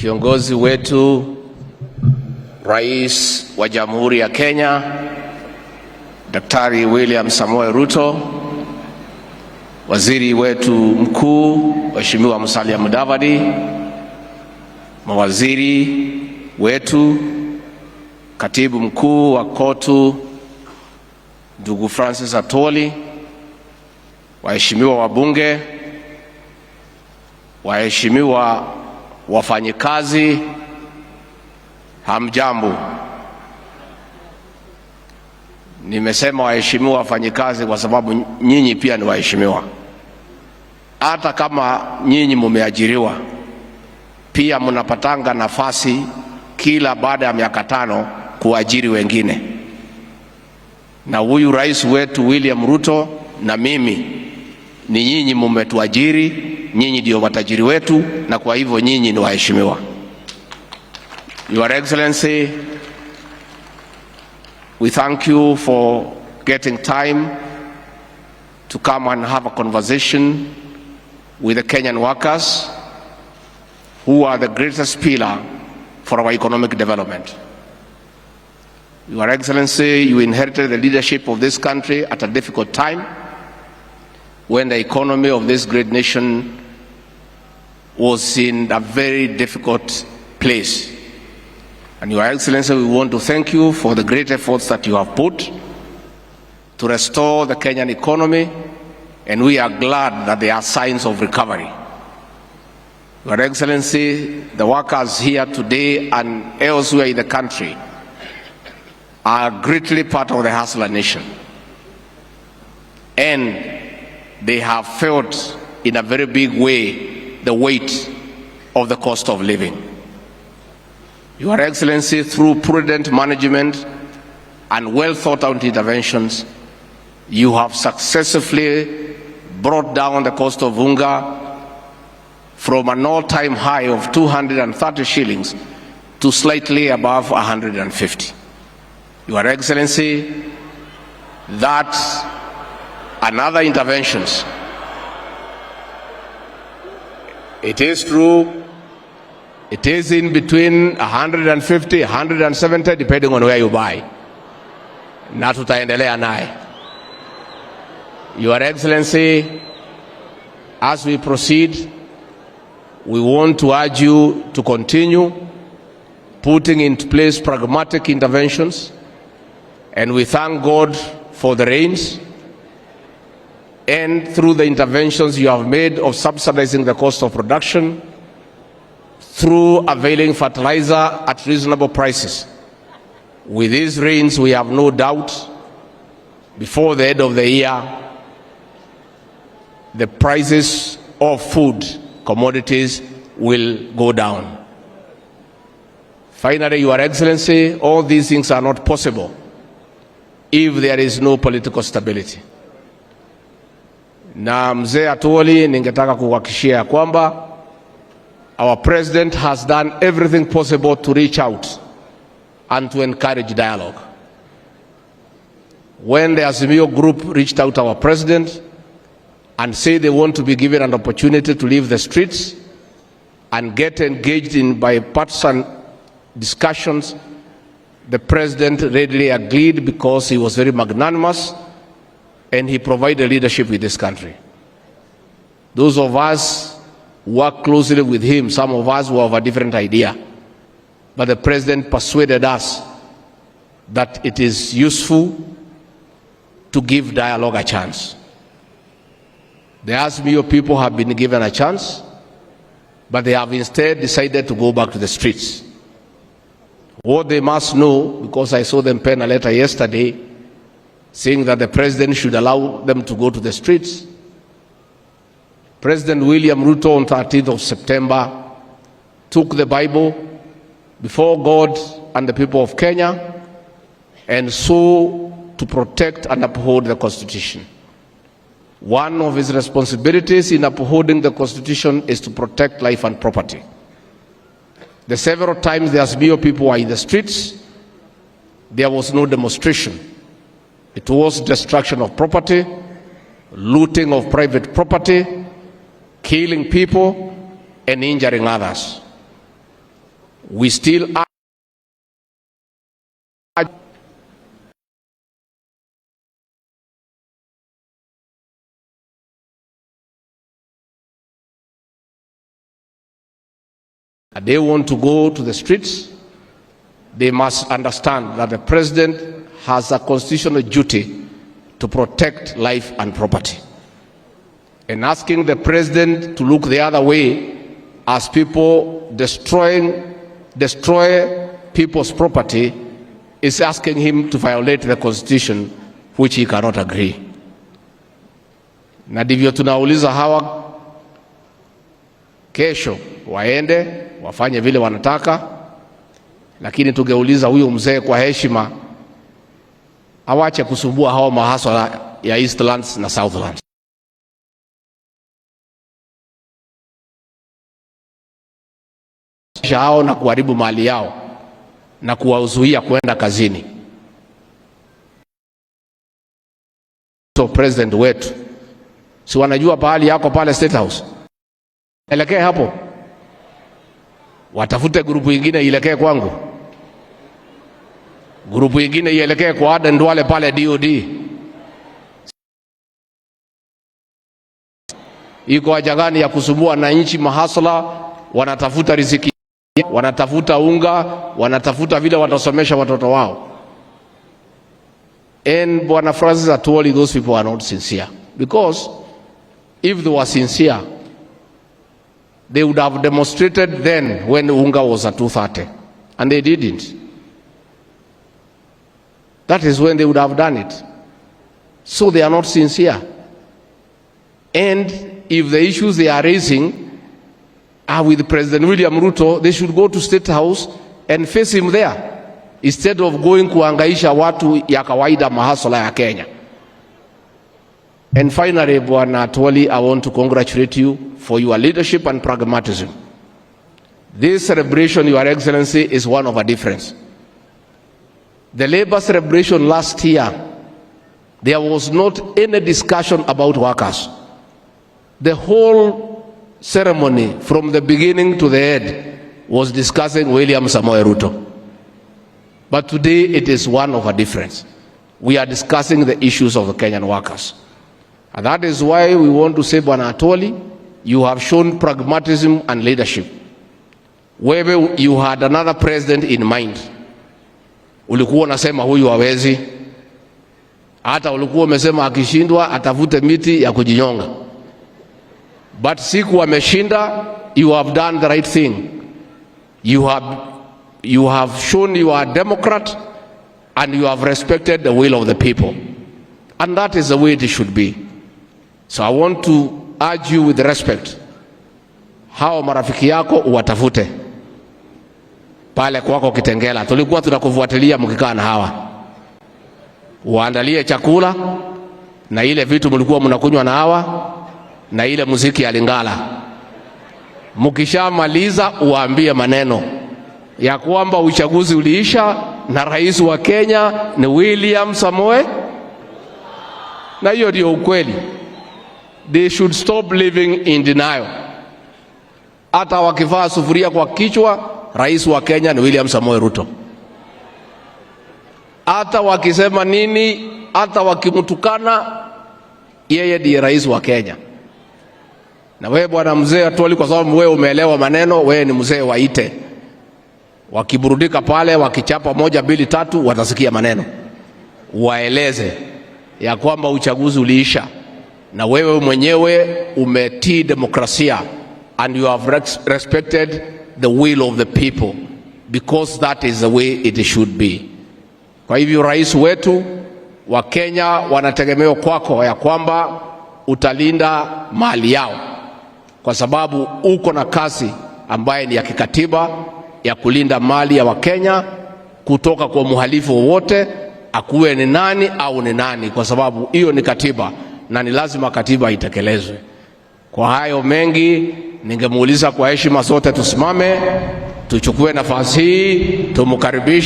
Kiongozi wetu Rais wa Jamhuri ya Kenya Daktari William Samoei Ruto, Waziri wetu mkuu Mheshimiwa Musalia Mudavadi, mawaziri wetu, Katibu mkuu wa KOTU ndugu Francis Atwoli, waheshimiwa wabunge, waheshimiwa wafanyikazi, hamjambo. Nimesema waheshimiwa wafanyikazi kwa sababu nyinyi pia ni waheshimiwa. Hata kama nyinyi mumeajiriwa, pia mnapatanga nafasi kila baada ya miaka 5 kuajiri wengine. Na huyu rais wetu William Ruto na mimi, ni nyinyi mmetuajiri, nyinyi ndio matajiri wetu, na kwa hivyo nyinyi ni waheshimiwa. Your Excellency, we thank you for getting time to come and have a conversation with the Kenyan workers who are the greatest pillar for our economic development. Your Excellency, you inherited the leadership of this country at a difficult time when the economy of this great nation was in a very difficult place. And Your Excellency, we want to thank you for the great efforts that you have put to restore the Kenyan economy, and we are glad that there are signs of recovery. Your Excellency, the workers here today and elsewhere in the country are greatly part of the hustler nation, and they have felt in a very big way the weight of the cost of living. Your Excellency, through prudent management and well thought out interventions, you have successfully brought down the cost of unga from an all-time high of 230 shillings to slightly above 150. Your Excellency, that and other interventions, it is true, it is in between 150, 170, depending on where you buy. Na tutaendelea naye. Your Excellency, as we proceed, we want to urge you to continue putting into place pragmatic interventions, and we thank God for the rains, and through the interventions you have made of subsidizing the cost of production, through availing fertilizer at reasonable prices. With these rains, we have no doubt, before the end of the year, the prices of food commodities will go down. Finally, Your Excellency, all these things are not possible if there is no political stability. Na mzee Atwoli, ningetaka kuhakikishia kwamba our president has done everything possible to reach out and to encourage dialogue. When the Azimio group reached out to our president and said they want to be given an opportunity to leave the streets and get engaged in bipartisan discussions, the president readily agreed because he was very magnanimous and he provided leadership with this country. Those of us who work closely with him, some of us were of a different idea, but the president persuaded us that it is useful to give dialogue a chance. The Azimio people have been given a chance, but they have instead decided to go back to the streets. What they must know, because I saw them pen a letter yesterday saying that the president should allow them to go to the streets. President William Ruto on 13th of September took the Bible before God and the people of Kenya and swore to protect and uphold the Constitution. One of his responsibilities in upholding the Constitution is to protect life and property. The several times the Azimio people were in the streets, there was no demonstration. It was destruction of property, looting of private property, killing people and injuring others. We still are. They want to go to the streets. They must understand that the president has a constitutional duty to protect life and property. And asking the president to look the other way as people destroy people's property is asking him to violate the constitution, which he cannot agree. Na ndivyo tunauliza hawa kesho waende wafanye vile wanataka, lakini tungeuliza huyo mzee kwa heshima awache kusumbua hawa mahasala ya Eastlands na Southlands. Hao na kuharibu mali yao na kuwazuia kwenda kazini. So president wetu, si wanajua pahali yako pale State House? Elekee hapo. Watafute grupu ingine ielekee kwangu. Grupu ingine ielekee kwa Aden Duale pale DOD. Iko haja gani ya kusumbua na nchi mahasla? Wanatafuta riziki, wanatafuta unga, wanatafuta vile watasomesha watoto wao. And Bwana Francis Atwoli, those people are not sincere. Because if they were sincere, they would have demonstrated then when unga was at 230. And they didn't. That is when they would have done it. So they are not sincere. And if the issues they are raising are with President William Ruto, they should go to State House and face him there, instead of going kuangaisha watu ya kawaida mahasala ya Kenya. And finally, Bwana Atwoli, I want to congratulate you for your leadership and pragmatism. This celebration, Your Excellency, is one of a difference. The labor celebration last year, there was not any discussion about workers. The whole ceremony, from the beginning to the end, was discussing William Samoei Ruto. But today it is one of a difference. We are discussing the issues of the Kenyan workers. And that is why we want to say, Bwana Atwoli, you have shown pragmatism and leadership. Wewe, you had another president in mind. Ulikuwa unasema huyu hawezi. Hata ulikuwa umesema akishindwa atafute miti ya kujinyonga. But siku ameshinda, you have done the right thing. You have shown you are a Democrat and you have respected the will of the people. And that is the way it should be. So I want to urge you with respect, hao marafiki yako uwatafute pale kwako Kitengela. Tulikuwa tunakufuatilia mkikaa na hawa, uandalie chakula na ile vitu mlikuwa mnakunywa na hawa na ile muziki ya Lingala. Mkishamaliza uwaambie maneno ya kwamba uchaguzi uliisha na rais wa Kenya ni William Samoei, na hiyo ndio ukweli. They should stop living in denial. Hata wakivaa sufuria kwa kichwa, rais wa Kenya ni William Samoei Ruto. Hata wakisema nini, hata wakimtukana, yeye ndiye rais wa Kenya. Na wewe Bwana mzee Atwoli, kwa sababu wewe umeelewa maneno, wewe ni mzee waite. Wakiburudika pale, wakichapa 1, 2, 3, watasikia maneno. Waeleze ya kwamba uchaguzi uliisha na wewe mwenyewe umetii demokrasia and you have respected the will of the people, because that is the way it should be. Kwa hivyo rais wetu wa Kenya wanategemea kwako ya kwamba utalinda mali yao, kwa sababu uko na kazi ambaye ni ya kikatiba ya kulinda mali ya Wakenya kutoka kwa muhalifu wowote, akuwe ni nani au ni nani, kwa sababu hiyo ni katiba na ni lazima katiba itekelezwe. Kwa hayo mengi, ningemuuliza kwa heshima sote tusimame, tuchukue nafasi hii, tumkaribishe